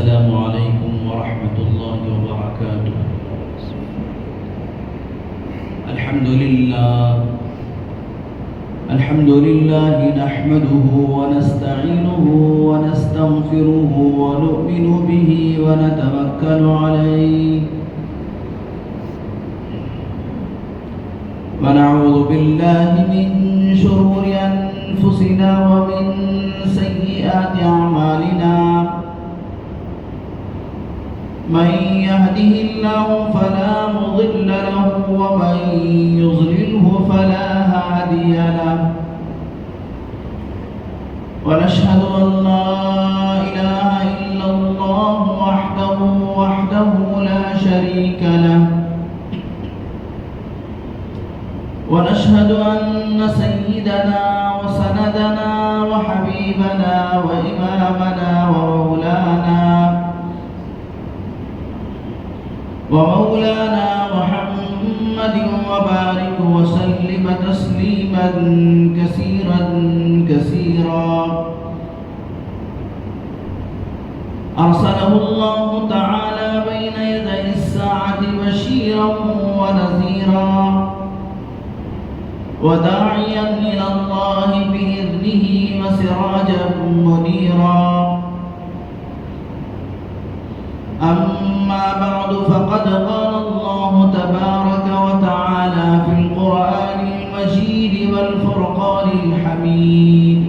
السلام عليكم ورحمة الله وبركاته. الحمد لله نحمده ونستعينه ونستغفره ونؤمن به ونتوكل عليه ونعوذ بالله من شرور أنفسنا ومن سيئات أعمالنا. من يهده الله فلا مضل له ومن يضلله فلا هادي له. ونشهد أن لا إله إلا الله وحده لا شريك له. ونشهد أن سيدنا وسندنا وحبيبنا وإمامنا ومولانا محمد وبارك وسلم تسليما كثيرا. أرسله الله تعالى بين يدي الساعة بشيرا ونذيرا وداعيا إلى الله بإذنه وسراجا منيرا. أما بعد فقد قال الله تبارك وتعالى في القرآن المجيد والفرقان الحميد: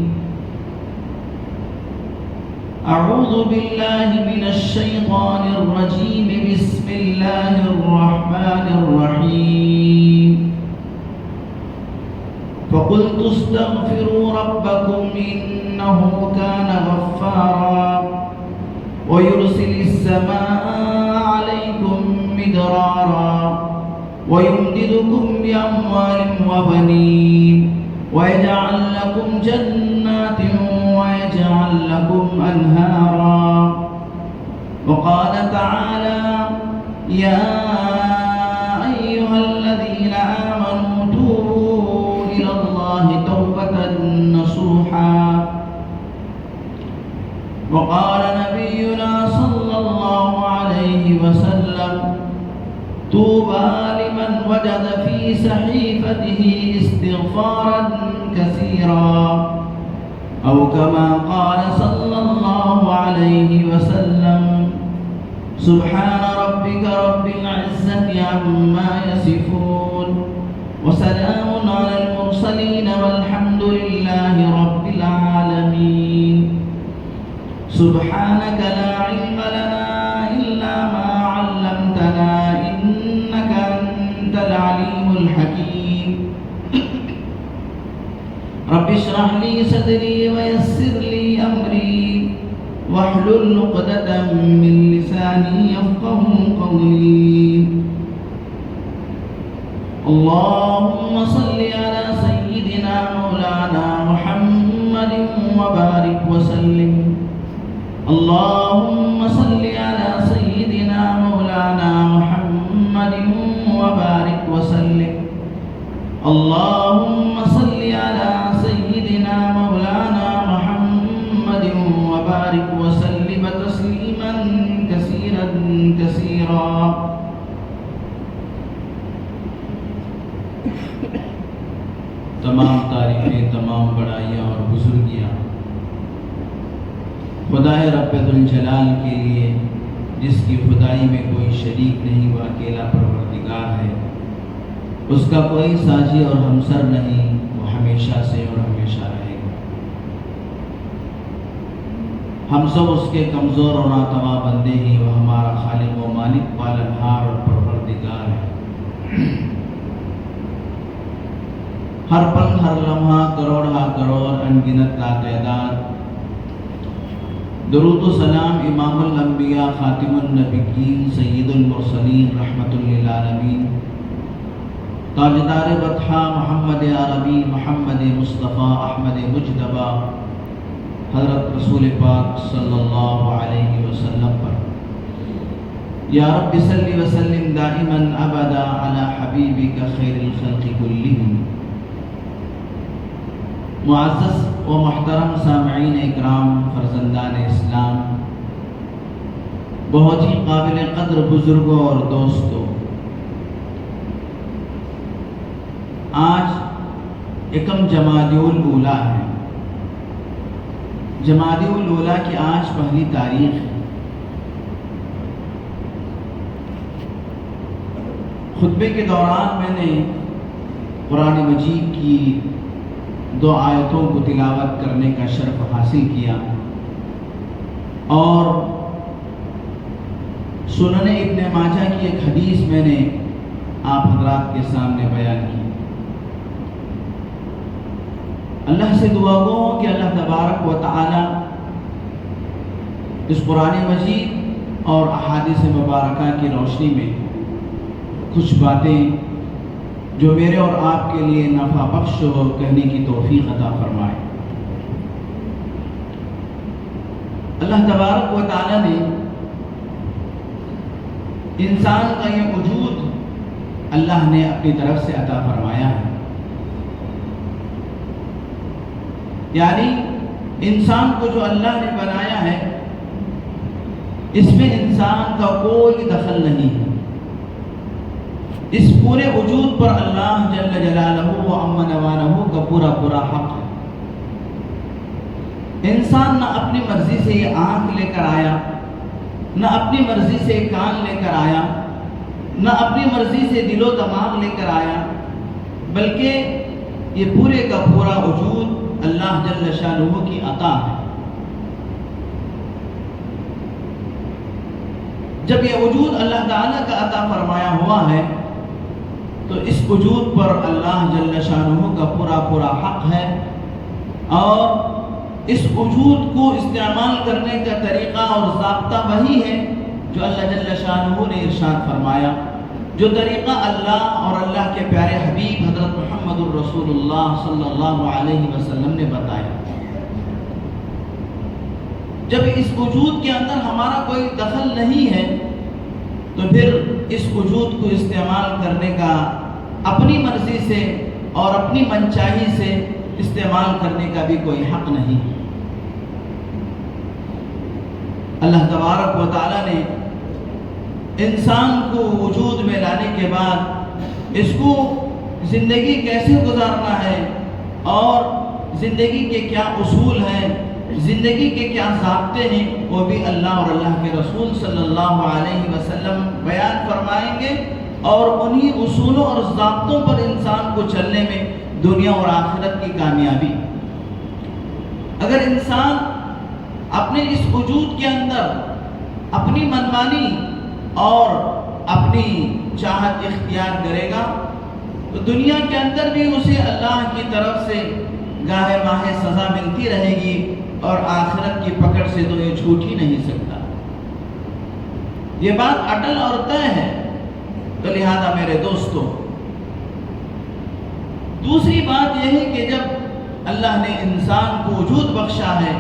أعوذ بالله من الشيطان الرجيم. بسم الله الرحمن الرحيم. فقلت استغفروا ربكم إنه كان غفارا ويرسل السماء عليكم مدرارا ويمددكم بأموال وبنين ويجعل لكم جنات ويجعل لكم أنهارا. وقال تعالى: يا أيها الذين آمنوا توبوا إلى الله توبة نصوحا. وقال نبينا صلى الله عليه وسلم: طوبى لمن وجد في صحيفته استغفارا كثيرا، أو كما قال صلى الله عليه وسلم: سبحان ربك رب العزة عما يصفون وسلام على المرسلين والحمد لله رب العالمين. سبحانك لا علم لنا إلا ما علمتنا إنك أنت العليم الحكيم. رب اشرح لي صدري ويسر لي أمري واحلل عقدة من لساني يفقهوا قولي. اللهم صل على سيدنا مولانا محمد وبارك وسلم. اللهم صل على سيدنا مولانا محمد وبارك وسلم. اللهم صل على سيدنا مولانا محمد وبارك وسلم تسليما كثيرا. تمام تعریفیں، تمام بڑائیاں اور بزرگیاں خدائے رب الجلال کے لیے، جس کی خدائی میں کوئی شریک نہیں، وہ اکیلا پروردگار ہے، اس کا کوئی ساجی اور ہمسر نہیں، وہ ہمیشہ سے اور ہمیشہ رہے گا۔ ہم سب اس کے کمزور اور ناتواں بندے ہیں، وہ ہمارا خالق و مالک، پالنہار اور پروردگار ہے۔ ہر پل، ہر لمحہ، کروڑ ہا کروڑ، انگنت لاتعداد درود و سلام امام الانبیاء، خاتم النبیین، سید المرسلین، رحمت للعالمین، تاجدار بطحا، محمد عربی، محمد مصطفیٰ، احمد مجتبی، حضرت رسول پاک صلی اللہ علیہ وسلم پر۔ یا رب صلی وسلم دائما ابدا علی حبیبک خیر الخلق کلہم۔ معزز و محترم سامعین اکرام، فرزندان اسلام، بہت ہی قابل قدر بزرگوں اور دوستوں، آج یکم جمادی الاولیٰ ہے۔ جمادی الاولیٰ کی آج پہلی تاریخ ہے۔ خطبے کے دوران میں نے قرآن مجید کی 2 آیتوں کو تلاوت کرنے کا شرف حاصل کیا اور سنن ابن ماجہ کی ایک حدیث میں نے آپ حضرات کے سامنے بیان کی۔ اللہ سے دعا گو کہ اللہ تبارک و تعالی اس قرآن مجید اور احادیث مبارکہ کی روشنی میں کچھ باتیں جو میرے اور آپ کے لیے نفع بخش ہو کہنے کی توفیق عطا فرمائے۔ اللہ تبارک و تعالی نے انسان کا یہ وجود اللہ نے اپنی طرف سے عطا فرمایا ہے، یعنی انسان کو جو اللہ نے بنایا ہے اس میں انسان کا کوئی دخل نہیں ہے۔ اس پورے وجود پر اللہ جل جلالہ و عم نوالہ کا پورا حق ہے۔ انسان نہ اپنی مرضی سے یہ آنکھ لے کر آیا، نہ اپنی مرضی سے کان لے کر آیا، نہ اپنی مرضی سے دل و دماغ لے کر آیا، بلکہ یہ پورے کا پورا وجود اللہ جل شانہ کی عطا ہے۔ جب یہ وجود اللہ تعالیٰ کا عطا فرمایا ہوا ہے تو اس وجود پر اللہ جل شانہ کا پورا حق ہے، اور اس وجود کو استعمال کرنے کا طریقہ اور ضابطہ وہی ہے جو اللہ جل شانہ نے ارشاد فرمایا، جو طریقہ اللہ اور اللہ کے پیارے حبیب حضرت محمد الرسول اللہ صلی اللہ علیہ وسلم نے بتایا۔ جب اس وجود کے اندر ہمارا کوئی دخل نہیں ہے تو پھر اس وجود کو استعمال کرنے کا اپنی مرضی سے اور اپنی منچاہی سے استعمال کرنے کا بھی کوئی حق نہیں۔ اللہ تبارک و تعالی نے انسان کو وجود میں لانے کے بعد اس کو زندگی کیسے گزارنا ہے اور زندگی کے کیا اصول ہیں، زندگی کے کیا ضابطے ہیں، وہ بھی اللہ اور اللہ کے رسول صلی اللہ علیہ وسلم بیان فرمائیں گے، اور انہی اصولوں اور ضابطوں پر انسان کو چلنے میں دنیا اور آخرت کی کامیابی۔ اگر انسان اپنے اس وجود کے اندر اپنی منمانی اور اپنی چاہت اختیار کرے گا تو دنیا کے اندر بھی اسے اللہ کی طرف سے گاہے ماہے سزا ملتی رہے گی، اور آخرت کی پکڑ سے تو یہ چھوٹ ہی نہیں سکتا۔ یہ بات اٹل اور طے ہے۔ تو لہذا میرے دوستوں، دوسری بات یہ ہے کہ جب اللہ نے انسان کو وجود بخشا ہے،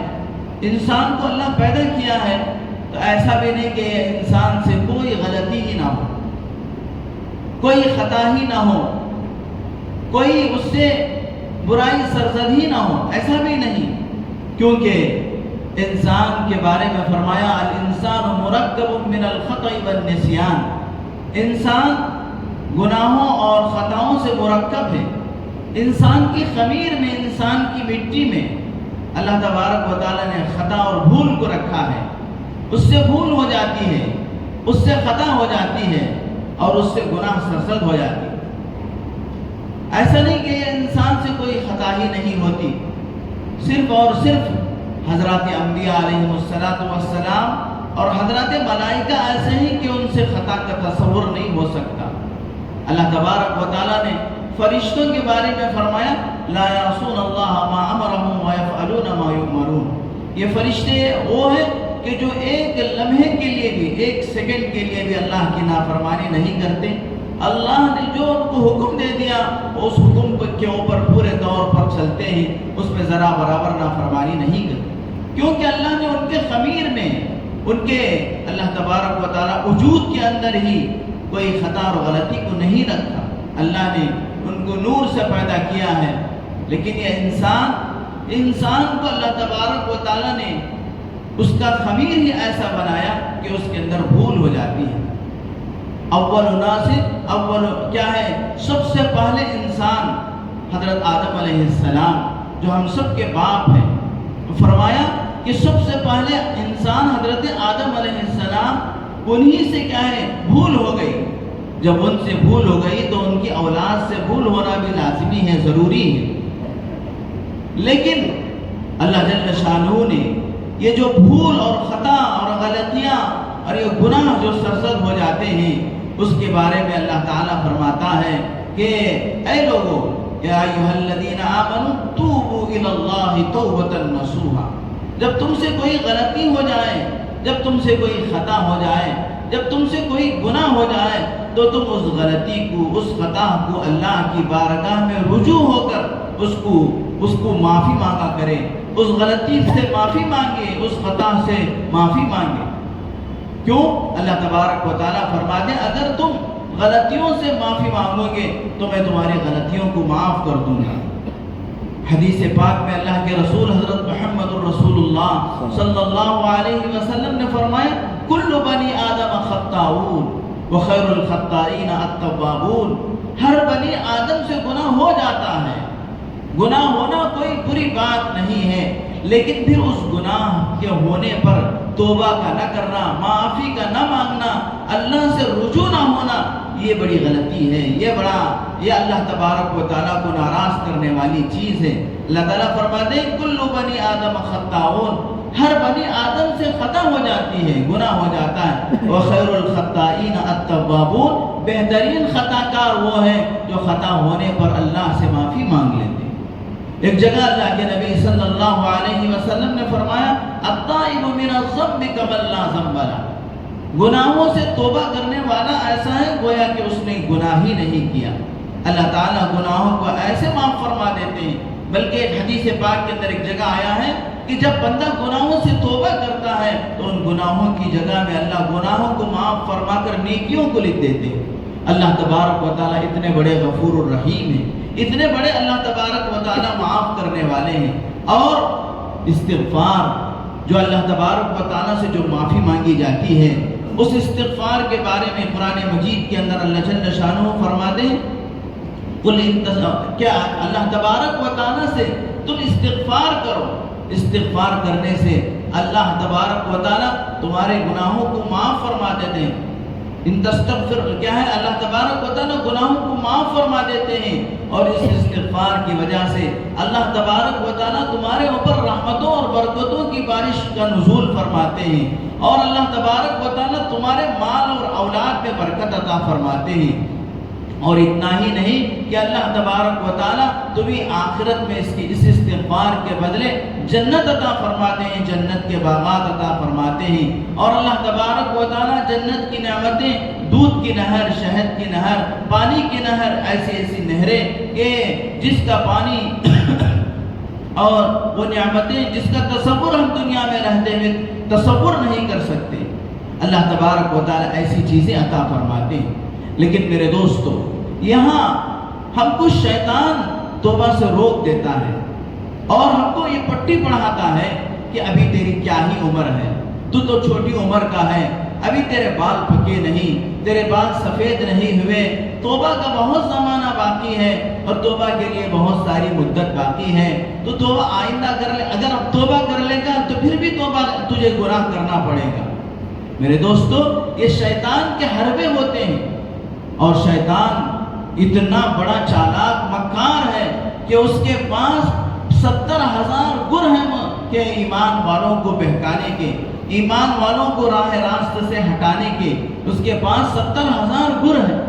انسان کو اللہ پیدا کیا ہے، تو ایسا بھی نہیں کہ انسان سے کوئی غلطی ہی نہ ہو، کوئی خطا ہی نہ ہو، کوئی اس سے برائی سرزد ہی نہ ہو، ایسا بھی نہیں، کیونکہ انسان کے بارے میں فرمایا الانسان مرکب من الخطأ والنسیان، انسان گناہوں اور خطاؤں سے مرکب ہے۔ انسان کی خمیر میں، انسان کی مٹی میں اللہ تبارک و تعالیٰ نے خطا اور بھول کو رکھا ہے۔ اس سے بھول ہو جاتی ہے، اس سے خطا ہو جاتی ہے، اور اس سے گناہ سرزد ہو جاتی ہے۔ ایسا نہیں کہ یہ انسان سے کوئی خطا ہی نہیں ہوتی، صرف اور صرف حضرات انبیاء علیہ السلام اور حضرات ملائکہ ایسے ہیں کہ ان سے خطا کا تصور نہیں ہو سکتا۔ اللہ تبارک و تعالیٰ نے فرشتوں کے بارے میں فرمایا لا یعصون اللہ ما امرهم ویفعلون ما یؤمرون، یہ فرشتے وہ ہیں کہ جو ایک لمحے کے لیے بھی، ایک سیکنڈ کے لیے بھی اللہ کی نافرمانی نہیں کرتے۔ اللہ نے جو ان کو حکم دے دیا اس حکم کے اوپر پورے طور پر چلتے ہیں، اس میں ذرا برابر نافرمانی نہیں کرتے، کیونکہ اللہ نے ان کے خمیر میں، ان کے اللہ تبارک و تعالیٰ وجود کے اندر ہی کوئی خطا اور غلطی کو نہیں رکھا۔ اللہ نے ان کو نور سے پیدا کیا ہے، لیکن یہ انسان کو اللہ تبارک و تعالیٰ نے اس کا خمیر ہی ایسا بنایا کہ اس کے اندر اول ناس اول کیا ہے، سب سے پہلے انسان حضرت آدم علیہ السلام جو ہم سب کے باپ ہیں، فرمایا کہ سب سے پہلے انسان حضرت آدم علیہ السلام، انہی سے کیا ہے بھول ہو گئی. جب ان سے بھول ہو گئی تو ان کی اولاد سے بھول ہونا بھی لازمی ہے، ضروری ہے. لیکن اللہ جل شانہ نے یہ جو بھول اور خطا اور غلطیاں اور یہ گناہ جو سرزد ہو جاتے ہیں، اس کے بارے میں اللہ تعالیٰ فرماتا ہے کہ اے لوگو یا ایھا الذین آمنوا توبوا الی اللہ توبۃ نصوحا. جب تم سے کوئی غلطی ہو جائے، جب تم سے کوئی خطا ہو جائے، جب تم سے کوئی گناہ ہو جائے، تو تم اس غلطی کو، اس خطا کو اللہ کی بارگاہ میں رجوع ہو کر اس کو معافی مانگا کرے، اس غلطی سے معافی مانگے، اس خطا سے معافی مانگے. کیوں؟ اللہ تبارک و تعالیٰ فرماتے ہیں اگر تم غلطیوں سے معافی مانگو گے تو میں تمہاری غلطیوں کو معاف کر دوں گا. حدیث پاک میں اللہ کے رسول حضرت محمد الرسول اللہ صلی اللہ علیہ وسلم نے فرمایا کل بنی آدم خطاؤون وخیر الخطائین التوابون. ہر بنی آدم سے گناہ ہو جاتا ہے، گناہ ہونا کوئی بری بات نہیں ہے، لیکن پھر اس گناہ کے ہونے پر توبہ کا نہ کرنا، معافی کا نہ مانگنا، اللہ سے رجوع نہ ہونا، یہ بڑی غلطی ہے، یہ اللہ تبارک و تعالیٰ کو ناراض کرنے والی چیز ہے. اللہ تعالیٰ فرماتے ہیں کل بنی آدم خطاؤون، ہر بنی آدم سے خطا ہو جاتی ہے، گناہ ہو جاتا ہے. وخیر الخطائین التوابون، بہترین خطا کار وہ ہے جو خطا ہونے پر اللہ سے معافی مانگ لیتے. ایک جگہ اللہ کے نبی صلی اللہ علیہ وسلم نے فرمایا التائب من الذنب کمن لا ذنب لہ. گناہوں سے توبہ کرنے والا ایسا ہے گویا کہ اس نے گناہ ہی نہیں کیا. اللہ تعالیٰ گناہوں کو ایسے معاف فرما دیتے ہیں، بلکہ ایک حدیث پاک کے اندر ایک جگہ آیا ہے کہ جب بندہ گناہوں سے توبہ کرتا ہے تو ان گناہوں کی جگہ میں اللہ گناہوں کو معاف فرما کر نیکیوں کو لکھ دیتے ہیں. اللہ تبارک و تعالیٰ اتنے بڑے غفور الرحیم ہیں، اتنے بڑے اللہ تبارک و تعالیٰ معاف کرنے والے ہیں. اور استغفار جو اللہ تبارک و تعالیٰ سے جو معافی مانگی جاتی ہے، اس استغفار کے بارے میں قرآن مجید کے اندر اللہ جل شانہ فرماتے ہیں کیا اللہ تبارک و تعالیٰ سے تم استغفار کرو، استغفار کرنے سے اللہ تبارک و تعالیٰ تمہارے گناہوں کو معاف فرما دیتے ہیں. ان تستغفر کیا ہے، اللہ تبارک و تعالیٰ گناہوں کو معاف فرما دیتے ہیں، اور اس استغفار کی وجہ سے اللہ تبارک و تعالیٰ تمہارے اوپر رحمتوں اور برکتوں کی بارش کا نزول فرماتے ہیں، اور اللہ تبارک و تعالیٰ تمہارے مال اور اولاد میں برکت عطا فرماتے ہیں. اور اتنا ہی نہیں کہ اللہ تبارک و تعالیٰ تمہیں آخرت میں اس استغفار کے بدلے جنت عطا فرماتے ہیں، جنت کے باغات عطا فرماتے ہیں. اور اللہ تبارک و تعالیٰ جنت کی نعمتیں، دودھ کی نہر، شہد کی نہر، پانی کی نہر، ایسی نہریں کہ جس کا پانی اور وہ نعمتیں جس کا تصور ہم دنیا میں رہتے ہوئے تصور نہیں کر سکتے، اللہ تبارک و تعالیٰ ایسی چیزیں عطا فرماتے ہیں. لیکن میرے دوستو، یہاں ہم کو شیطان توبہ سے روک دیتا ہے اور ہم کو یہ پٹی پڑھاتا ہے کہ ابھی تیری کیا ہی عمر ہے، تو چھوٹی عمر کا ہے، ابھی تیرے بال پکے نہیں، تیرے بال سفید نہیں ہوئے، توبہ کا بہت زمانہ باقی ہے اور توبہ کے لیے بہت ساری مدت باقی ہے، تو توبہ آئندہ کر لے. اگر اب توبہ کر لے گا تو پھر بھی توبہ تجھے گناہ کرنا پڑے گا. میرے دوستو، یہ شیطان کے حربے ہوتے ہیں، اور شیطان اتنا بڑا چالاک مکار ہے کہ اس کے پاس 70,000 گر ہیں کہ ایمان والوں کو بہکانے کے، ایمان والوں کو راہ راست سے ہٹانے کے. اس کے پاس 70,000 گر ہیں.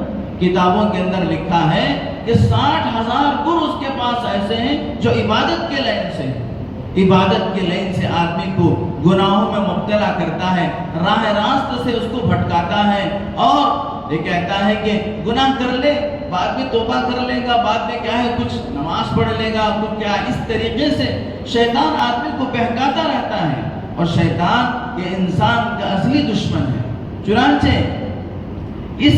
کتابوں کے اندر لکھا ہے کہ 60,000 گر اس کے پاس ایسے ہیں جو عبادت کے لین سے، عبادت کے لین سے آدمی کو گناہوں میں مبتلا کرتا ہے، راہ راست سے اس کو بھٹکاتا ہے، اور یہ کہتا ہے کہ گناہ کر لے، بعد میں توبہ کر لے گا، بعد میں کیا ہے کچھ نماز پڑھ لے گا، کچھ کیا. اس طریقے سے شیطان آدمی کو بہکاتا رہتا ہے، اور شیطان یہ انسان کا اصلی دشمن ہے. چنانچہ اس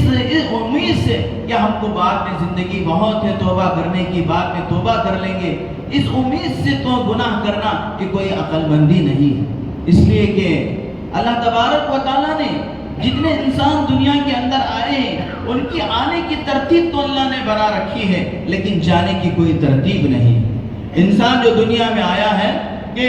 امید سے کہ ہم کو بعد میں زندگی بہت ہے، توبہ کرنے کی، بعد میں توبہ کر لیں گے، اس امید سے تو گناہ کرنا کہ کوئی عقل مندی نہیں ہے. اس لیے کہ اللہ تبارک و تعالیٰ نے جتنے انسان دنیا کے اندر آئے ہیں کی ترتیب تو اللہ نے بنا رکھی ہے، لیکن جانے کی کوئی ترتیب نہیں۔ انسان جو دنیا میں آیا ہے کہ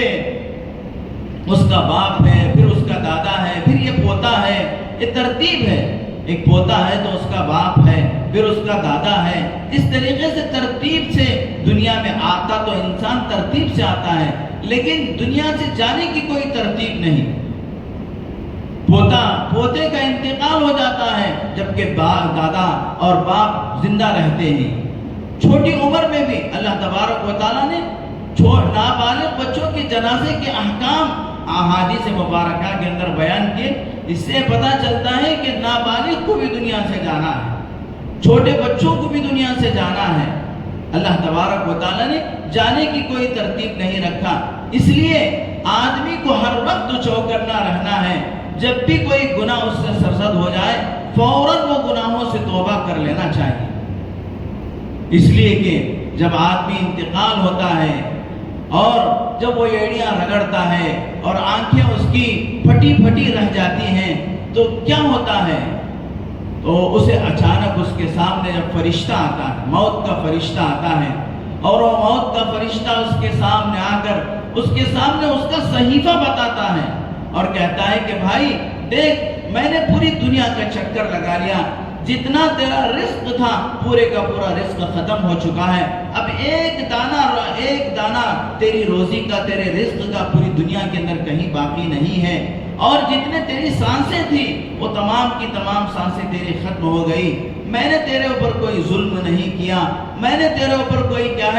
اس کا باپ ہے، پھر اس کا دادا ہے، پھر یہ پوتا ہے، یہ ترتیب ہے۔ ایک پوتا ہے تو اس کا باپ ہے، پھر اس کا دادا ہے۔ اس طریقے سے ترتیب سے دنیا میں آتا تو انسان ترتیب سے آتا ہے، لیکن دنیا سے جانے کی کوئی ترتیب نہیں۔ پوتے کا انتقال ہو جاتا ہے، جبکہ دادا اور باپ زندہ رہتے ہیں۔ چھوٹی عمر میں بھی اللہ تبارک و تعالیٰ نے نابالغ بچوں کے جنازے کے احکام احادیث مبارکہ کے اندر بیان کیے۔ اس سے پتہ چلتا ہے کہ نابالغ کو بھی دنیا سے جانا ہے، چھوٹے بچوں کو بھی دنیا سے جانا ہے۔ اللہ تبارک و تعالیٰ نے جانے کی کوئی ترتیب نہیں رکھا، اس لیے آدمی کو ہر وقت چوکنا رہنا ہے۔ جب بھی کوئی گناہ اس سے سرزد ہو جائے، فوراً وہ گناہوں سے توبہ کر لینا چاہیے، اس لیے کہ جب آدمی انتقال ہوتا ہے اور جب وہ ایڑیاں رگڑتا ہے اور آنکھیں اس کی پھٹی پھٹی رہ جاتی ہیں تو کیا ہوتا ہے؟ تو اسے اچانک اس کے سامنے جب فرشتہ آتا ہے، موت کا فرشتہ آتا ہے، اور وہ موت کا فرشتہ اس کے سامنے آ کر اس کے سامنے اس کا صحیفہ بتاتا ہے اور کہتا ہے کہ بھائی دیکھ، میں نے پوری دنیا کا چکر لگا لیا، جتنا تیرا رزق تھا پورے کا پورا رزق ختم ہو چکا ہے، اب ایک دانہ تیری روزی کا، تیرے رزق کا پوری دنیا کے اندر کہیں باقی نہیں ہے، اور جتنے تیری سانسیں تھی وہ تمام کی تمام سانسیں تیری ختم ہو گئی۔ میں نے تیرے اوپر کوئی ظلم نہیں کیا، میں نے تیرے اوپر کوئی کیا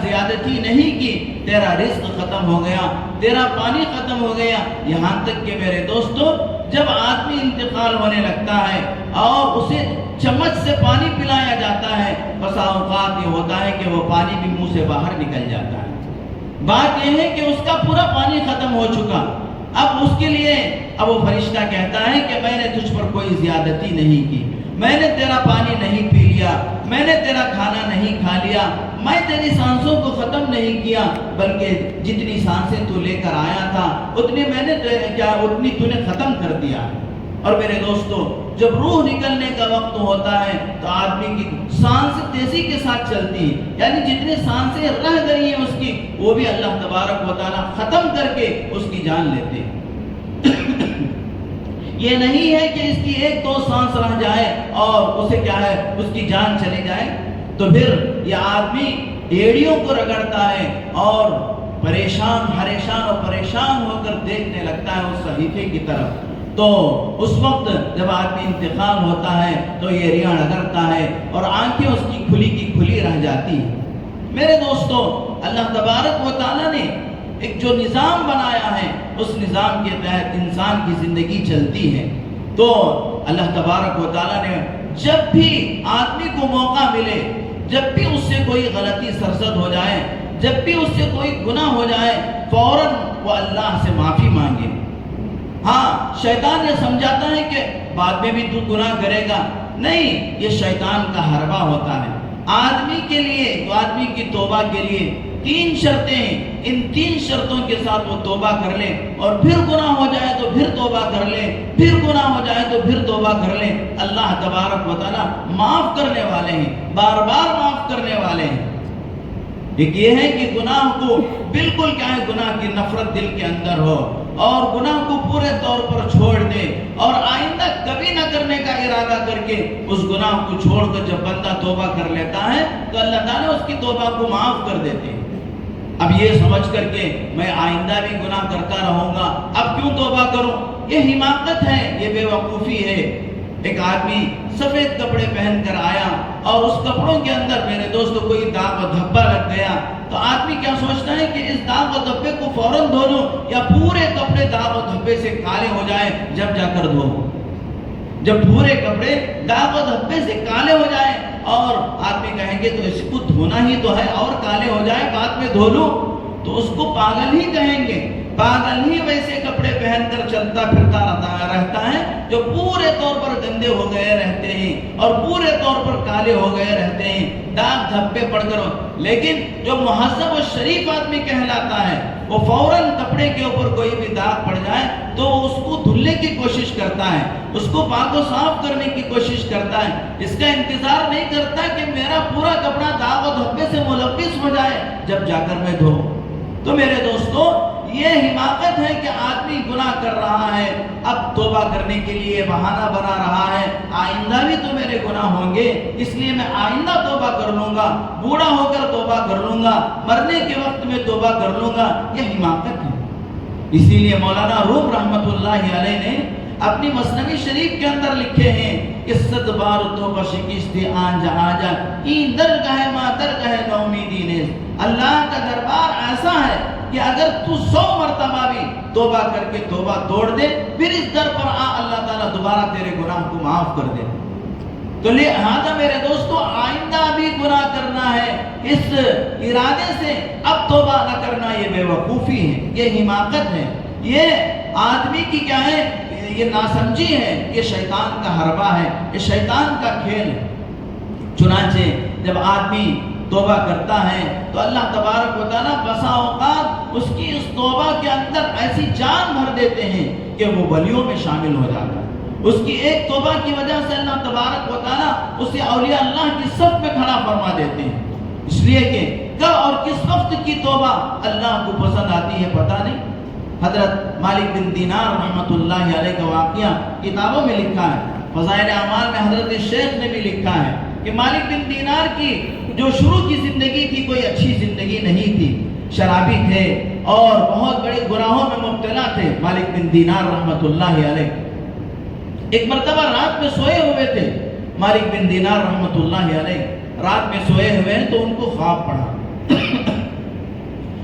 زیادتی نہیں کی، تیرا رزق ختم ہو گیا، تیرا پانی ختم ہو گیا۔ یہاں تک کہ میرے دوستو، جب آدمی انتقال ہونے لگتا ہے اور اسے چمچ سے پانی پلایا جاتا ہے، بسا اوقات یہ ہوتا ہے کہ وہ پانی بھی منہ سے باہر نکل جاتا ہے۔ بات یہ ہے کہ اس کا پورا پانی ختم ہو چکا۔ اب اس کے لیے اب وہ فرشتہ کہتا ہے کہ میں نے تجھ پر کوئی زیادتی نہیں کی، میں نے تیرا پانی نہیں پی لیا، میں نے تیرا کھانا نہیں کھا لیا، میں تیری سانسوں کو ختم نہیں کیا، بلکہ جتنی سانسیں تو لے کر آیا تھا اتنی تو نے ختم کر دیا۔ اور میرے دوستو، جب روح نکلنے کا وقت ہوتا ہے تو آدمی کی سانس تیزی کے ساتھ چلتی ہے، یعنی جتنی سانسیں رہ گئی ہیں اس کی، وہ بھی اللہ تبارک و تعالیٰ ختم کر کے اس کی جان لیتے ہیں۔ یہ نہیں ہے کہ اس کی ایک دو سانس رہ جائے اور اسے اس کی جان چلی جائے، تو پھر یہ آدمی ایڑیوں کو رگڑتا ہے اور پریشان ہو کر دیکھنے لگتا ہے اس صحیفے کی طرف۔ تو اس وقت جب آدمی انتقال ہوتا ہے تو یہ ایڑیاں رگڑتا ہے اور آنکھیں اس کی کھلی رہ جاتی ہیں۔ میرے دوستو، اللہ تبارک و تعالیٰ نے ایک جو نظام بنایا ہے، اس نظام کے تحت انسان کی زندگی چلتی ہے۔ تو اللہ تبارک و تعالیٰ نے جب بھی آدمی کو موقع ملے، جب بھی اس سے کوئی غلطی سرزد ہو جائے، جب بھی اس سے کوئی گناہ ہو جائے، فوراً وہ اللہ سے معافی مانگے۔ ہاں، شیطان یہ سمجھاتا ہے کہ بعد میں بھی تو گناہ کرے گا، نہیں، یہ شیطان کا حربہ ہوتا ہے۔ آدمی کے لیے، آدمی کی توبہ کے لیے 3 شرطیں ہیں، ان 3 شرطوں کے ساتھ وہ توبہ کر لے، اور پھر گناہ ہو جائے تو پھر توبہ کر لے، پھر گناہ ہو جائے تو پھر توبہ کر لے۔ اللہ تبارک و تعالیٰ معاف کرنے والے ہیں، بار بار معاف کرنے والے ہیں۔ ایک یہ ہے کہ گناہ کو بالکل گناہ کی نفرت دل کے اندر ہو اور گناہ کو پورے طور پر چھوڑ دے، اور آئندہ کبھی نہ کرنے کا ارادہ کر کے اس گناہ کو چھوڑ کر جب بندہ توبہ کر لیتا ہے تو اللہ تعالیٰ اس کی توبہ کو معاف کر دیتے ہیں۔ اب یہ سمجھ کر کے میں آئندہ بھی گناہ کرتا رہوں گا، اب کیوں توبہ کروں، یہ حماقت ہے، یہ بے وقوفی ہے۔ ایک آدمی سفید کپڑے پہن کر آیا اور اس کپڑوں کے اندر میرے دوستوں کوئی داغ و دھبا لگ گیا، تو آدمی کیا سوچتا ہے کہ اس داغ و دھبے کو فوراً دھو لوں یا پورے کپڑے داغ و دھبے سے کالے ہو جائیں جب جا کر دھو۔ جب پورے کپڑے داغ و دھبے سے کالے ہو جائیں اور آدمی کہیں گے تو اس کو دھونا ہی تو ہے اور کالے ہو جائے بعد میں دھو لوں، تو اس کو پاگل ہی کہیں گے۔ پاگل ہی ویسے کپڑے پہن کر چلتا پھرتا رہتا ہے جو پورے طور پر گندے ہو گئے رہتے ہیں اور پورے طور پر کالے ہو گئے رہتے ہیں، داغ دھبے پڑ کر، لیکن جو مہذب و شریف آدمی کہلاتا ہے وہ فوراً کپڑے کے اوپر کوئی بھی داغ پڑ جائے تو وہ اس کو دھلنے کی کوشش کرتا ہے، اس کو پاک و صاف کرنے کی کوشش کرتا ہے، اس کا انتظار نہیں کرتا کہ میرا پورا کپڑا داغ و دھبے سے ملوث ہو جائے جب جا کر میں دھو۔ تو میرے دوستو، یہ حماقت ہے کہ آدمی گناہ کر رہا ہے، اب توبہ کرنے کے لیے بہانہ بنا رہا ہے، آئندہ بھی تو میرے گناہ ہوں گے، اس لیے میں آئندہ توبہ کر لوں گا، بوڑھا ہو کر توبہ کر لوں گا، مرنے کے وقت میں توبہ کر لوں گا۔ یہ حماقت ہے۔ اسی لیے مولانا روم رحمت اللہ علیہ نے اپنی مثنوی شریف کے اندر لکھے ہیں کہ 100 بار توبہ شکست آن جہاں جا این درگاہ ما درگاہ نومیدی نے، اللہ کا دربار ایسا ہے کہ اگر تو 100 مرتبہ بھی توبہ کر کے توبہ توڑ دے، پھر اس در پر اللہ تعالیٰ دوبارہ تیرے گناہ کو معاف کر دے۔ تو لہذا میرے دوستو، آئندہ بھی گناہ کرنا ہے، اس ارادے سے اب توبہ نہ کرنا یہ بے وقوفی ہے، یہ حماقت ہے، یہ آدمی کی کیا ہے، یہ ناسمجھی ہے، یہ شیطان کا حربہ ہے، یہ شیطان کا کھیل ہے۔ چنانچہ جب آدمی توبہ کرتا ہے تو اللہ تبارک و تعالیٰ بسا اوقات اس کی اس توبہ کے اندر ایسی جان بھر دیتے ہیں کہ وہ ولیوں میں شامل ہو جاتا ہے۔ اس کی ایک توبہ کی وجہ سے اللہ تبارک و تعالیٰ اسے اولیاء اللہ کی صف میں کھڑا فرما دیتے ہیں، اس لیے کہ کب اور کس وقت کی توبہ اللہ کو پسند آتی ہے پتہ نہیں۔ حضرت مالک بن دینار رحمت اللہ علیہ کا واقعہ کتابوں میں لکھا ہے، فضائل اعمال میں حضرت شیخ نے بھی لکھا ہے کہ مالک بن دینار کی جو شروع کی زندگی تھی کوئی اچھی زندگی نہیں تھی، شرابی تھے اور بہت بڑے گناہوں میں مبتلا تھے مالک بن دینار رحمت اللہ علیہ۔ ایک مرتبہ رات میں سوئے ہوئے تھے مالک بن دینار رحمت اللہ علیہ، رات میں سوئے ہوئے ہیں تو ان کو خواب پڑا۔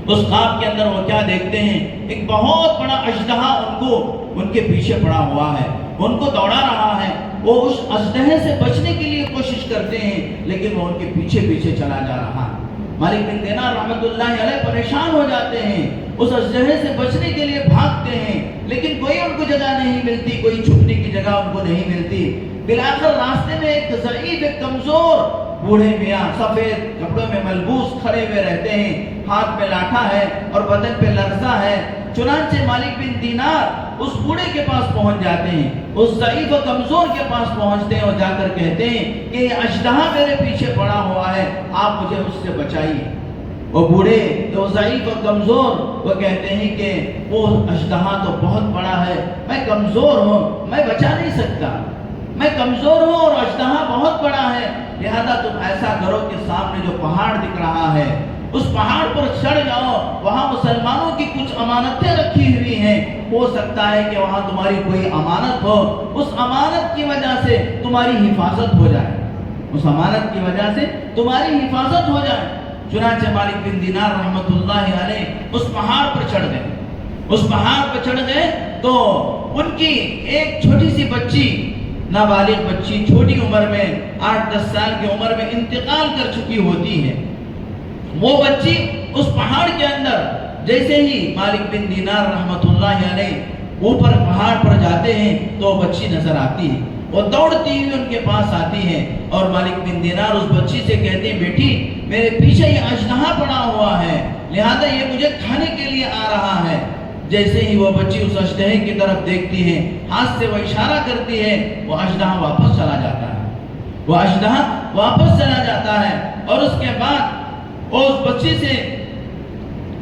اس خواب کے اندر وہ کیا دیکھتے ہیں، ایک بہت بڑا اژدہا ان کے پیچھے پڑا ہوا ہے، ان کو دوڑا رہا ہے، وہ اس اژدہے سے بچنے کے لیے کوشش کرتے ہیں لیکن وہ ان کے پیچھے پیچھے چلا جا رہا ہے۔ مالک بن دینار رحمت اللہ علیہ پریشان ہو جاتے ہیں، اس اژدہے سے بچنے کے لیے بھاگتے ہیں لیکن کوئی ان کو جگہ نہیں ملتی، کوئی چھپنے کی جگہ ان کو نہیں ملتی۔ بالآخر راستے میں ایک ضعیف، ایک کمزور بوڑھے میاں سفید کپڑوں میں ملبوس کھڑے ہوئے رہتے ہیں، ہاتھ میں لاٹھا ہے اور بدن پہ لرزہ ہے۔ چنانچہ مالک بن دینار اس بوڑھے کے پاس پہنچ جاتے ہیں، اس ضعیف و کمزور کے پاس پہنچتے ہیں اور جا کر کہتے ہیں کہ یہ اژدہا میرے پیچھے پڑا ہوا ہے، آپ مجھے اس سے بچائیے۔ وہ بوڑھے تو ضعیف و کمزور وہ کہتے ہیں کہ وہ اژدہا تو بہت بڑا ہے، میں کمزور ہوں، میں بچا نہیں سکتا، میں کمزور ہوں اور اژدہا بہت بڑا ہے، لہذا تم ایسا کرو کہ سامنے جو پہاڑ دکھ رہا ہے اس پہاڑ پر چڑھ جاؤ، وہاں مسلمانوں کی کچھ امانتیں رکھی ہوئی ہیں، ہو سکتا ہے کہ وہاں تمہاری کوئی امانت ہو، اس امانت کی وجہ سے تمہاری حفاظت ہو جائے، اس امانت کی وجہ سے تمہاری حفاظت ہو جائے۔ چنانچہ مالک بن دینار رحمت اللہ علیہ اس پہاڑ پر چڑھ گئے، اس پہاڑ پر چڑھ گئے تو ان کی ایک چھوٹی سی بچی، نابالغ بچی، چھوٹی عمر میں 8-10 سال کی عمر میں انتقال کر چکی ہوتی ہے۔ وہ بچی اس پہاڑ کے اندر جیسے ہی مالک بن دینار رحمت اللہ علیہ اوپر پہاڑ پر جاتے ہیں تو وہ بچی نظر آتی ہے، وہ دوڑتی ہوئی ان کے پاس آتی ہے اور مالک بن دینار اس بچی سے کہتے ہیں، بیٹی میرے پیچھے یہ اژدہا پڑا ہوا ہے، لہذا یہ مجھے کھانے کے لیے آ رہا ہے۔ جیسے ہی وہ بچی اس اژدہے کی طرف دیکھتی ہے، ہاتھ سے وہ اشارہ کرتی ہے، وہ اژدہا واپس چلا جاتا ہے، وہ اژدہا واپس چلا جاتا ہے۔ اور اس کے بعد اس بچی سے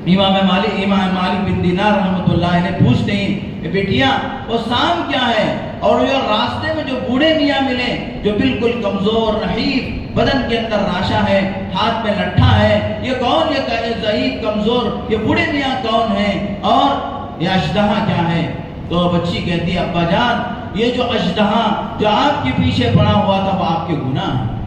امام مالک بن دینار رحمت اللہ نے پوچھتے ہیں کہ بیٹیا وہ سام کیا ہے؟ اور یہ راستے میں جو بوڑھے میاں ملے جو بالکل کمزور، نحیف، بدن کے اندر راشا ہے، ہاتھ میں لٹھا ہے، یہ کون؟ یہ ضعیف کمزور یہ بوڑھے میاں کون ہیں اور یہ اژدہا کیا ہے؟ تو بچی کہتی ہے، ابا جان یہ جو اژدہا جو آپ کے پیچھے پڑا ہوا تھا وہ آپ کے گناہ ہیں،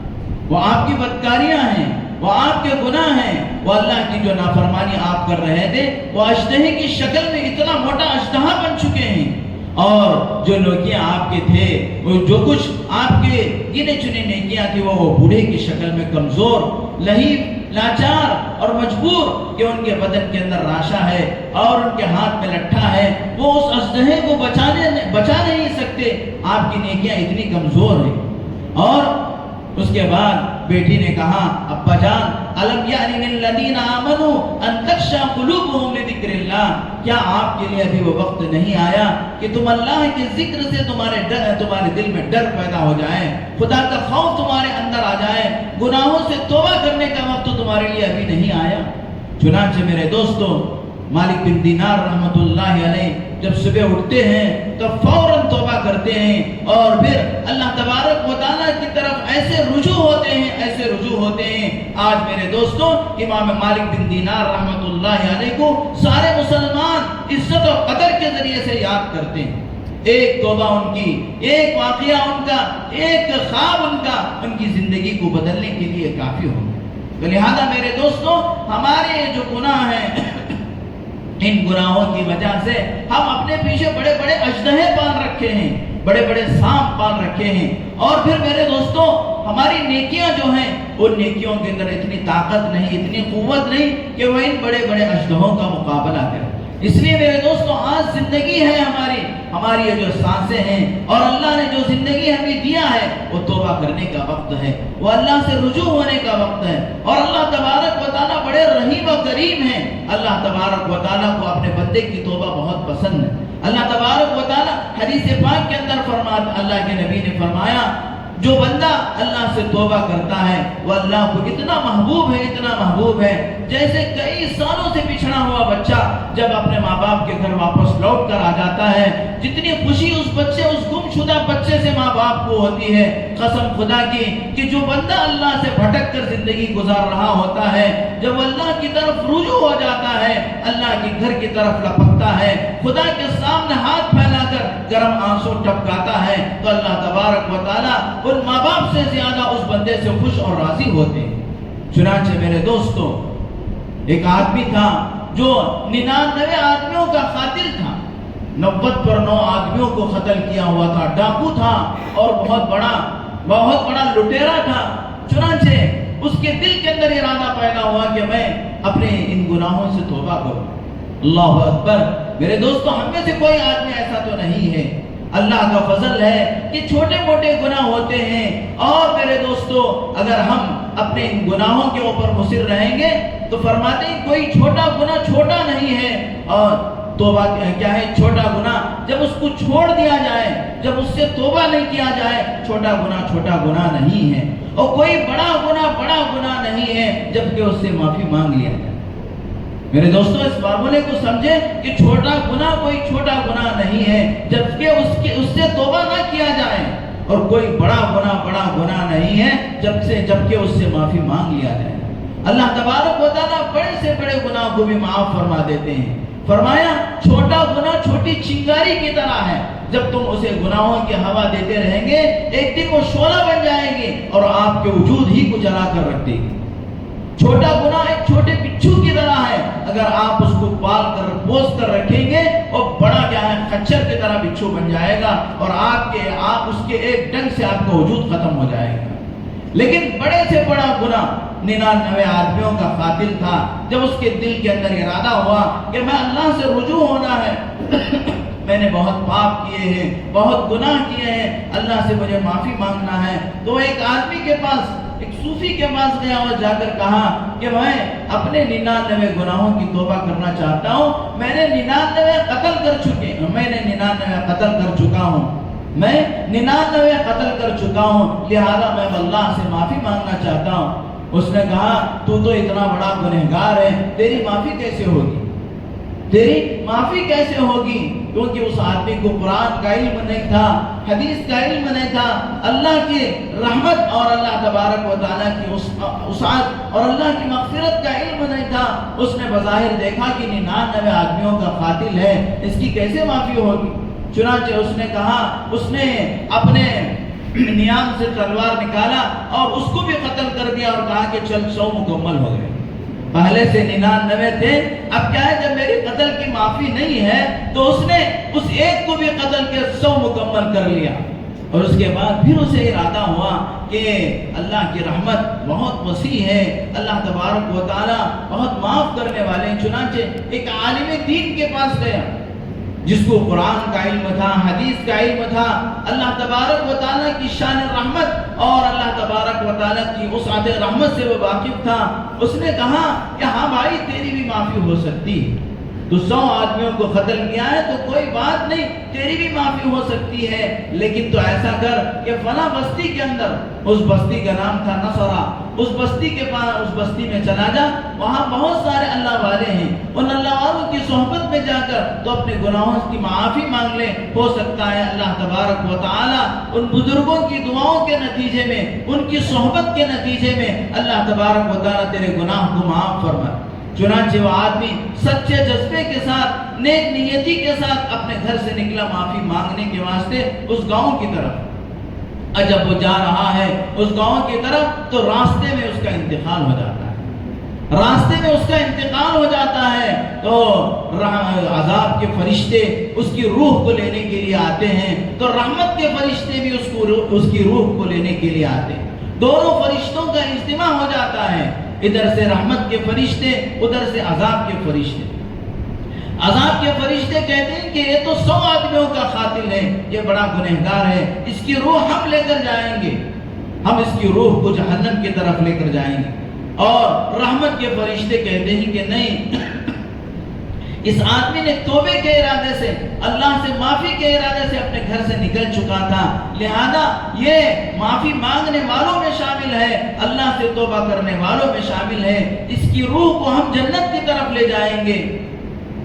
وہ آپ کی بدکاریاں ہیں، وہ آپ کے گناہ ہیں، وہ اللہ کی جو نافرمانی آپ کر رہے تھے وہ اژدہے کی شکل میں اتنا موٹا اژدہا بن چکے ہیں، اور جو نیکیاں آپ کے تھے، وہ جو کچھ آپ کے گنے چنے نیکیاں تھی وہ بوڑھے کی شکل میں کمزور، لہیب، لاچار اور مجبور کہ ان کے بدن کے اندر راشا ہے اور ان کے ہاتھ میں لٹھا ہے، وہ اس اژدہے کو بچا نہیں سکتے، آپ کی نیکیاں اتنی کمزور ہیں۔ اور اس کے بعد بیٹی نے کہا ابا جان الم یعنی للذین آمنوا ان تخشع قلوبهم لذکر اللہ، کیا آپ کے لیے ابھی وہ وقت نہیں آیا کہ تم اللہ کے ذکر سے تمہارے دل میں ڈر پیدا ہو جائے، خدا کا خوف تمہارے اندر آ جائے، گناہوں سے توبہ کرنے کا وقت تمہارے لیے ابھی نہیں آیا؟ چنانچہ میرے دوستو مالک بن دینار رحمت اللہ علیہ جب صبح اٹھتے ہیں تو فوراً توبہ کرتے ہیں اور پھر اللہ تبارک و تعالیٰ کی طرف ایسے رجوع ہوتے ہیں۔ آج میرے دوستوں امام مالک بن دینار رحمت اللہ علیہ کو سارے مسلمان عزت و قدر کے ذریعے سے یاد کرتے ہیں۔ ایک توبہ ان کی، ایک واقعہ ان کا، ایک خواب ان کا ان کی زندگی کو بدلنے کے لیے کافی ہو۔ لہذا میرے دوستوں ہمارے جو گناہ ہیں، ان گناہوں کی وجہ سے ہم اپنے پیچھے بڑے بڑے اژدہے پال رکھے ہیں، بڑے بڑے سانپ پال رکھے ہیں، اور پھر میرے دوستوں ہماری نیکیاں جو ہیں ان نیکیوں کے اندر اتنی طاقت نہیں، اتنی قوت نہیں کہ وہ ان بڑے بڑے اژدہوں کا مقابلہ کریں۔ اس لیے میرے دوستوں آج زندگی ہے ہماری یہ جو سانسیں ہیں، اور اللہ نے جو زندگی ہمیں دیا ہے وہ توبہ کرنے کا وقت ہے، وہ اللہ سے رجوع ہونے کا وقت ہے۔ اور اللہ تبارک و تعالیٰ بڑے رحیم و کریم ہیں، اللہ تبارک و تعالیٰ کو اپنے بندے کی توبہ بہت پسند ہے۔ اللہ تبارک و تعالیٰ حدیث پاک کے اندر فرماتا، اللہ کے نبی نے فرمایا جو بندہ اللہ سے توبہ کرتا ہے وہ اللہ کو اتنا محبوب ہے جیسے کئی سالوں سے بچھڑا ہوا بچہ جب اپنے ماں باپ کے گھر واپس لوٹ کر آ جاتا ہے، جتنی خوشی اس گمشدہ بچے سے ماں باپ کو ہوتی ہے، قسم خدا کی کہ جو بندہ اللہ سے بھٹک کر زندگی گزار رہا ہوتا ہے، جب اللہ کی طرف رجوع ہو جاتا ہے، اللہ کے گھر کی طرف لپکتا ہے، خدا کے سامنے ہاتھ پھیلا کر گرم آنسو ٹپکاتا ہے، تو اللہ تبارک و تعالیٰ ان ماں باپ سے زیادہ اس بندے سے خوش اور راضی ہوتے ہیں۔ چنانچہ میرے دوستو ایک آدمی تھا جو 99 آدمیوں کا قاتل تھا، 90 پر 9 آدمیوں کو قتل کیا ہوا تھا، ڈاکو تھا اور بہت بڑا لٹیرا تھا۔ چنانچہ اس کے دل کے اندر ارادہ پیدا ہوا کہ میں اپنے ان گناہوں سے توبہ کروں۔ اللہ اکبر، میرے دوستو ہم میں سے کوئی آدمی ایسا تو نہیں ہے، اللہ کا فضل ہے کہ چھوٹے موٹے گناہ ہوتے ہیں، اور میرے دوستو اگر ہم اپنے ان گناہوں کے اوپر مصر رہیں گے تو فرماتے ہیں کوئی چھوٹا گناہ چھوٹا نہیں ہے، اور توبہ کیا ہے؟ چھوٹا گناہ جب اس کو چھوڑ دیا جائے، جب اس سے توبہ نہیں کیا جائے، چھوٹا گناہ نہیں ہے، اور کوئی بڑا گناہ نہیں ہے جبکہ اس سے معافی مانگ لیا جائے۔ میرے دوستو اس فارمولے کو سمجھے کہ چھوٹا گناہ کوئی چھوٹا گناہ نہیں ہے جبکہ اس سے توبہ نہ کیا جائے، اور کوئی بڑا گناہ نہیں ہے جبکہ اس سے معافی مانگ لیا جائے۔ اللہ تبارک و تعالیٰ بڑے سے بڑے گناہ کو بھی معاف فرما دیتے ہیں۔ فرمایا چھوٹا گناہ چھوٹی چنگاری کی طرح ہے، جب تم اسے گناہوں کی ہوا دیتے رہیں گے ایک دن وہ شعلہ بن جائے گی اور آپ کے وجود ہی کو جلا کر رکھ دے گی۔ چھوٹا گناہ ایک چھوٹے بچھو کی طرح ہے، اگر آپ اس کو پال کر پوس کر رکھیں گے اور بڑا کیا ہے خچر کی طرح بچھو بن جائے گا، اور آپ اس کے ایک ڈنگ سے آپ کا وجود ختم ہو جائے گا۔ لیکن بڑے سے بڑا گناہ 99 آدمیوں کا قاتل تھا، جب اس کے دل کے اندر ارادہ ہوا کہ میں اللہ سے رجوع ہونا ہے، میں نے بہت پاپ کیے ہیں، بہت گناہ کیے ہیں، اللہ سے مجھے معافی مانگنا ہے، تو ایک آدمی کے پاس، ایک صوفی کے پاس گیا اور جا کر کہا کہ میں اپنے 99 گناہوں کی توبہ کرنا چاہتا ہوں، میں نے 99 قتل کر چکا ہوں، لہذا میں اللہ سے معافی مانگنا چاہتا ہوں۔ اس نے کہا تو اتنا بڑا گنہگار ہے، تیری معافی کیسے ہوگی؟ کیونکہ اس آدمی کو قرآن کا علم نہیں تھا، حدیث کا علم نہیں تھا، اللہ کی رحمت اور اللہ تبارک و تعالیٰ کی وسعت اور اللہ کی مغفرت کا علم نہیں تھا۔ اس نے بظاہر دیکھا کہ 99 آدمیوں کا قاتل ہے، اس کی کیسے معافی ہوگی؟ چنانچہ اس نے کہا، اس نے اپنے نیام سے تلوار نکالا اور اس کو بھی قتل کر دیا اور کہا کہ چل 100 مکمل ہو گئے۔ پہلے سے 99 تھے، اب کیا ہے جب میری قتل کی معافی نہیں ہے تو اس نے اس ایک کو بھی قتل کے 100 مکمل کر لیا، اور اس کے بعد پھر اسے ارادہ ہوا کہ اللہ کی رحمت بہت وسیع ہے، اللہ تبارک و تعالیٰ بہت معاف کرنے والے ہیں۔ چنانچہ ایک عالم دین کے پاس گیا، جس کو قرآن کا علم تھا، حدیث کا علم تھا، اللہ تبارک و تعالیٰ کی شان رحمت اور اللہ تبارک و تعالیٰ کی وسعت رحمت سے وہ واقف تھا، اس نے کہا کہ ہاں بھائی تیری بھی معافی ہو سکتی ہے، تو 100 آدمیوں کو قتل کیا ہے تو کوئی بات نہیں، تیری بھی معافی ہو سکتی ہے، لیکن تو ایسا کر کہ فلاں بستی کے اندر، اس بستی کا نام تھا نصرہ، اس بستی کے پاس، اس بستی میں چلا جا، وہاں بہت سارے اللہ والے ہیں، ان اللہ والوں کی صحبت میں جا کر تو اپنے گناہوں کی معافی مانگ لے، ہو سکتا ہے اللہ تبارک و تعالی ان بزرگوں کی دعاؤں کے نتیجے میں، ان کی صحبت کے نتیجے میں اللہ تبارک و تعالی تیرے گناہ کو معاف فرمائے۔ چنانچہ وہ آدمی سچے جذبے کے ساتھ، نیک نیتی کے ساتھ اپنے گھر سے نکلا معافی مانگنے کے واسطے اس گاؤں کی طرف۔ جب وہ جا رہا ہے اس گاؤں کی طرف تو راستے میں اس کا انتقال ہو جاتا ہے، راستے میں اس کا انتقال ہو جاتا ہے تو عذاب کے فرشتے اس کی روح کو لینے کے لیے آتے ہیں، تو رحمت کے فرشتے بھی اس کی روح کو لینے کے لیے آتے ہیں، دونوں فرشتوں کا اجتماع ہو جاتا ہے، ادھر سے رحمت کے فرشتے، ادھر سے عذاب کے فرشتے۔ عذاب کے فرشتے کہتے ہیں کہ یہ تو 100 آدمیوں کا قاتل ہے، یہ بڑا گنہگار ہے، اس کی روح ہم لے کر جائیں گے، ہم اس کی روح کو جہنم کی طرف لے کر جائیں گے۔ اور رحمت کے فرشتے کہتے ہیں کہ نہیں، اس آدمی نے توبے کے ارادے سے، اللہ سے معافی کے ارادے سے اپنے گھر سے نکل چکا تھا، لہذا یہ معافی مانگنے والوں میں شامل ہے، اللہ سے توبہ کرنے والوں میں شامل ہے، اس کی روح کو ہم جنت کی طرف لے جائیں گے۔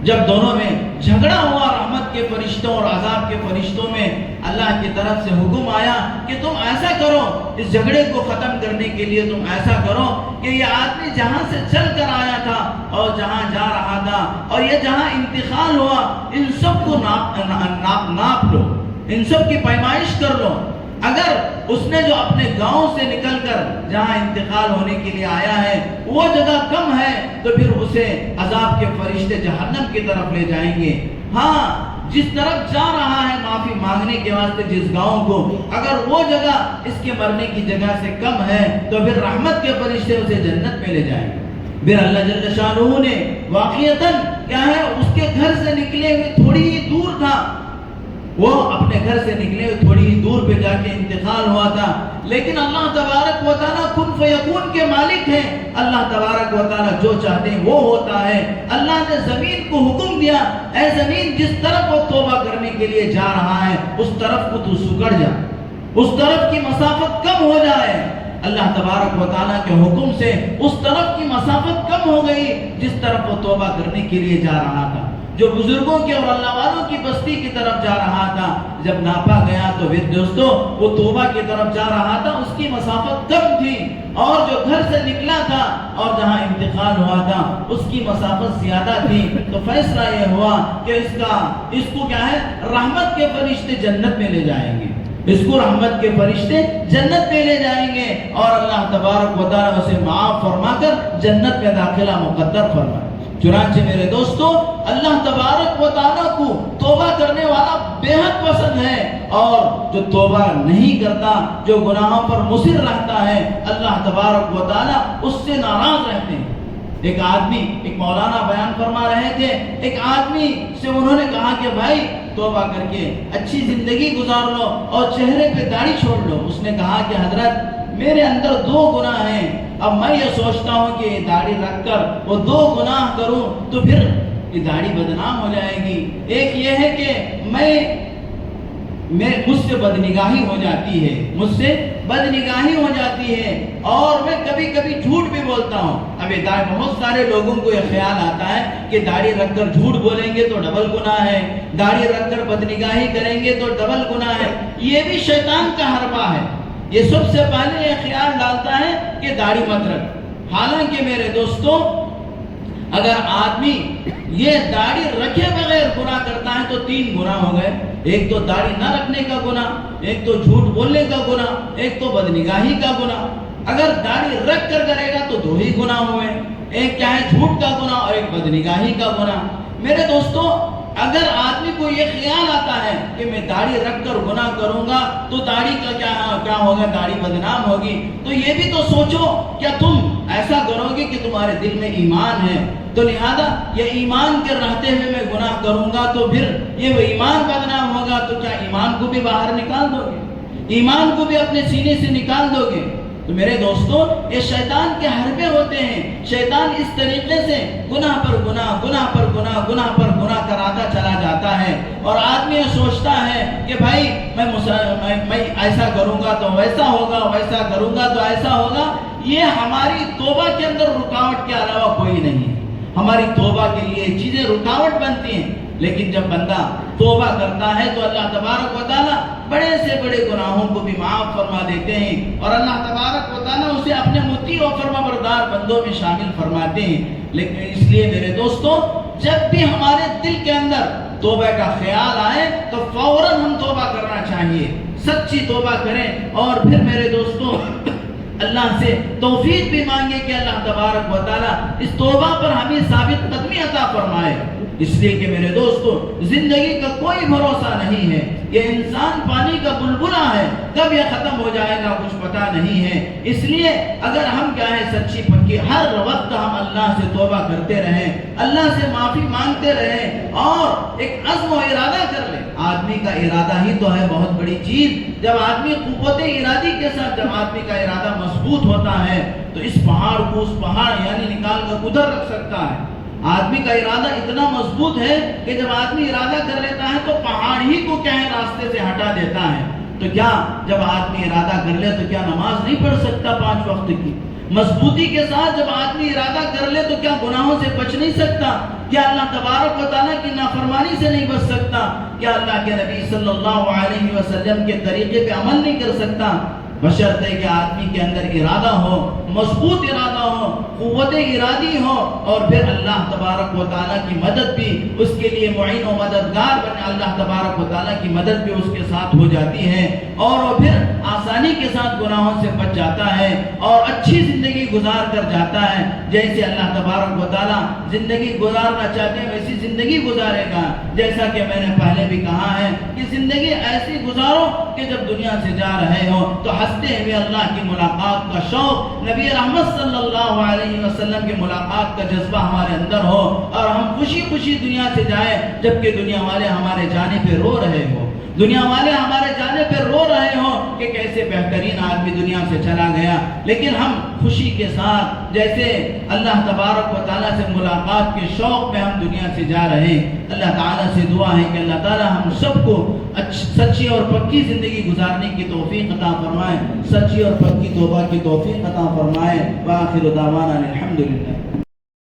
جب دونوں میں جھگڑا ہوا رحمت کے فرشتوں اور عذاب کے فرشتوں میں، اللہ کی طرف سے حکم آیا کہ تم ایسا کرو، اس جھگڑے کو ختم کرنے کے لیے تم ایسا کرو کہ یہ آدمی جہاں سے چل کر آیا تھا اور جہاں جا رہا تھا اور یہ جہاں انتقال ہوا، ان سب کو ناپ لو، ان سب کی پیمائش کر لو۔ اگر اس نے جو اپنے گاؤں سے نکل کر جہاں انتقال ہونے کے لیے آیا ہے وہ جگہ کم ہے تو پھر اسے عذاب کے فرشتے جہنم کی طرف لے جائیں گے۔ ہاں، جس طرف جا رہا ہے معافی مانگنے کے واسطے جس گاؤں کو، اگر وہ جگہ اس کے مرنے کی جگہ سے کم ہے تو پھر رحمت کے فرشتے اسے جنت میں لے جائیں گے۔ پھر اللہ جل شانہ نے واقعتاً کیا ہے، اس کے گھر سے نکلے ہوئے تھوڑی ہی دور تھا، وہ اپنے گھر سے نکلے ہوئے تھوڑی ہی دور پہ جا کے انتقال ہوا تھا، لیکن اللہ تبارک و تعالیٰ کن فیکون کے مالک ہیں، اللہ تبارک و تعالیٰ جو چاہتے ہیں وہ ہوتا ہے۔ اللہ نے زمین کو حکم دیا، اے زمین جس طرف وہ توبہ کرنے کے لیے جا رہا ہے اس طرف کو تو سکڑ جا، اس طرف کی مسافت کم ہو جائے۔ اللہ تبارک و تعالیٰ کے حکم سے اس طرف کی مسافت کم ہو گئی جس طرف وہ توبہ کرنے کے لیے جا رہا تھا، جو بزرگوں کے اور اللہ والوں کی بستی کی طرف جا رہا تھا۔ جب ناپا گیا تو پھر دوستو وہ توبہ کی طرف جا رہا تھا، اس کی مسافت کم تھی، اور جو گھر سے نکلا تھا اور جہاں انتقال ہوا تھا اس کی مسافت زیادہ تھی۔ تو فیصلہ یہ ہوا کہ اس کو کیا ہے، رحمت کے فرشتے جنت میں لے جائیں گے، اس کو رحمت کے فرشتے جنت میں لے جائیں گے اور اللہ تبارک و تعالیٰ اسے معاف فرما کر جنت میں داخلہ مقدر فرمائے۔ چنانچہ میرے دوستو، اللہ تبارک و تعالیٰ کو توبہ کرنے والا بے حد پسند ہے، اور جو توبہ نہیں کرتا، جو گناہوں پر مصر رہتا ہے، اللہ تبارک و تعالیٰ اس سے ناراض رہتے ہیں۔ ایک مولانا بیان فرما رہے تھے، ایک آدمی سے انہوں نے کہا کہ بھائی توبہ کر کے اچھی زندگی گزار لو اور چہرے پہ داڑھی چھوڑ لو۔ اس نے کہا کہ حضرت میرے اندر 2 گناہ ہیں، اب میں یہ سوچتا ہوں کہ یہ داڑھی رکھ کر وہ 2 گناہ کروں تو پھر یہ داڑھی بدنام ہو جائے گی۔ ایک یہ ہے کہ مجھ سے بدنگاہی ہو جاتی ہے، اور میں کبھی کبھی جھوٹ بھی بولتا ہوں۔ اب یہ بہت سارے لوگوں کو یہ خیال آتا ہے کہ داڑھی رکھ کر جھوٹ بولیں گے تو ڈبل گناہ ہے، داڑھی رکھ کر بدنگاہی کریں گے تو ڈبل گناہ ہے۔ یہ بھی شیطان کا حربہ ہے، یہ سب سے پہلے یہ خیال ڈالتا ہے کہ داڑھی مت رکھ۔ حالانکہ میرے دوستوں، اگر آدمی یہ داڑھی رکھے بغیر گناہ کرتا ہے تو 3 گناہ ہو گئے۔ ایک تو داڑھی نہ رکھنے کا گناہ، ایک تو جھوٹ بولنے کا گناہ، ایک تو بدنگاہی کا گناہ۔ اگر داڑھی رکھ کر کرے گا تو 2 ہی گناہ ہوئے، ایک کیا ہے، جھوٹ کا گناہ اور ایک بدنگاہی کا گناہ۔ میرے دوستوں، اگر آدمی کو یہ خیال آتا ہے کہ میں داڑھی رکھ کر گناہ کروں گا تو داڑھی کا کیا ہوگا، داڑھی بدنام ہوگی، تو یہ بھی تو سوچو، کیا تم ایسا کرو گے کہ تمہارے دل میں ایمان ہے، تو لہذا یہ ایمان کے رہتے ہوئے میں گناہ کروں گا تو پھر یہ وہ ایمان بدنام ہوگا، تو کیا ایمان کو بھی باہر نکال دو گے؟ ایمان کو بھی اپنے سینے سے نکال دو گے؟ تو میرے دوستو، یہ شیطان کے حربے ہوتے ہیں۔ شیطان اس طریقے سے گناہ پر گناہ، گناہ پر گناہ، گناہ پر گناہ کراتا چلا جاتا ہے، اور آدمی یہ سوچتا ہے کہ بھائی میں ایسا کروں گا تو ویسا ہوگا، ویسا کروں گا تو ایسا ہوگا۔ یہ ہماری توبہ کے اندر رکاوٹ کے علاوہ کوئی نہیں ہے۔ ہماری توبہ کے لیے چیزیں رکاوٹ بنتی ہیں، لیکن جب بندہ توبہ کرتا ہے تو اللہ تبارک و تعالیٰ بڑے سے بڑے گناہوں کو بھی معاف فرما دیتے ہیں، اور اللہ تبارک و تعالیٰ اسے اپنے مطیع و فرما بردار بندوں میں شامل فرماتے ہیں۔ لیکن اس لیے میرے دوستو، جب بھی ہمارے دل کے اندر توبہ کا خیال آئے تو فوراً ہم توبہ کرنا چاہیے، سچی توبہ کریں، اور پھر میرے دوستو اللہ سے توفیق بھی مانگے کہ اللہ تبارک و تعالیٰ اس توبہ پر ہمیں ثابت قدمی عطا فرمائے۔ اس لیے کہ میرے دوستو، زندگی کا کوئی بھروسہ نہیں ہے، یہ انسان پانی کا بلبلہ ہے، کب یہ ختم ہو جائے گا کچھ پتہ نہیں ہے۔ اس لیے اگر ہم کیا ہے سچی پکی ہر وقت ہم اللہ سے توبہ کرتے رہیں، اللہ سے معافی مانگتے رہیں، اور ایک عزم و ارادہ کر لیں۔ آدمی کا ارادہ ہی تو ہے بہت بڑی چیز۔ جب آدمی قوت ارادی کے ساتھ، جب آدمی کا ارادہ مضبوط ہوتا ہے تو اس پہاڑ کو اس پہاڑ یعنی نکال کر ادھر رکھ سکتا ہے۔ آدمی کا ارادہ اتنا مضبوط ہے کہ جب آدمی ارادہ کر لیتا ہے تو پہاڑ ہی کو کیا ہے راستے سے ہٹا دیتا ہے۔ تو کیا جب آدمی ارادہ کر لے تو کیا نماز نہیں پڑھ سکتا 5 وقت کی؟ مضبوطی کے ساتھ جب آدمی ارادہ کر لے تو کیا گناہوں سے بچ نہیں سکتا؟ کیا اللہ تبارک و تعالیٰ کی نافرمانی سے نہیں بچ سکتا؟ کیا اللہ کے نبی صلی اللہ علیہ وسلم کے طریقے پہ عمل نہیں کر سکتا؟ بشرطے کہ آدمی کے اندر ارادہ ہو، مضبوط ارادہ ہو، قوت ارادی ہو، اور پھر اللہ تبارک و تعالیٰ کی مدد بھی اس کے لیے معین و مددگار بنے۔ اللہ تبارک و تعالیٰ کی مدد بھی اس کے ساتھ ہو جاتی ہے، اور وہ پھر آسانی کے ساتھ گناہوں سے بچ جاتا ہے اور اچھی زندگی گزار کر جاتا ہے۔ جیسے اللہ تبارک و تعالیٰ زندگی گزارنا چاہتے ہیں ویسی زندگی گزارے گا۔ جیسا کہ میں نے پہلے بھی کہا ہے کہ زندگی ایسی گزارو کہ جب دنیا سے جا رہے ہو تو ہنستے ہوئے اللہ کی ملاقات کا شوق، نبی رحمت صلی اللہ علیہ وسلم کی ملاقات کا جذبہ ہمارے اندر ہو، اور ہم خوشی خوشی دنیا سے جائیں، جبکہ دنیا والے ہمارے جانے پہ رو رہے ہو، دنیا والے ہمارے جانے پہ رو رہے ہوں کہ کیسے بہترین آدمی دنیا سے چلا گیا، لیکن ہم خوشی کے ساتھ جیسے اللہ تبارک و تعالیٰ سے ملاقات کے شوق میں ہم دنیا سے جا رہے ہیں۔ اللہ تعالیٰ سے دعا ہے کہ اللہ تعالیٰ ہم سب کو سچی اور پکی زندگی گزارنے کی توفیق عطا فرمائے، سچی اور پکی توبہ کی توفیق عطا فرمائے۔ وآخر دعوانا الحمدللہ۔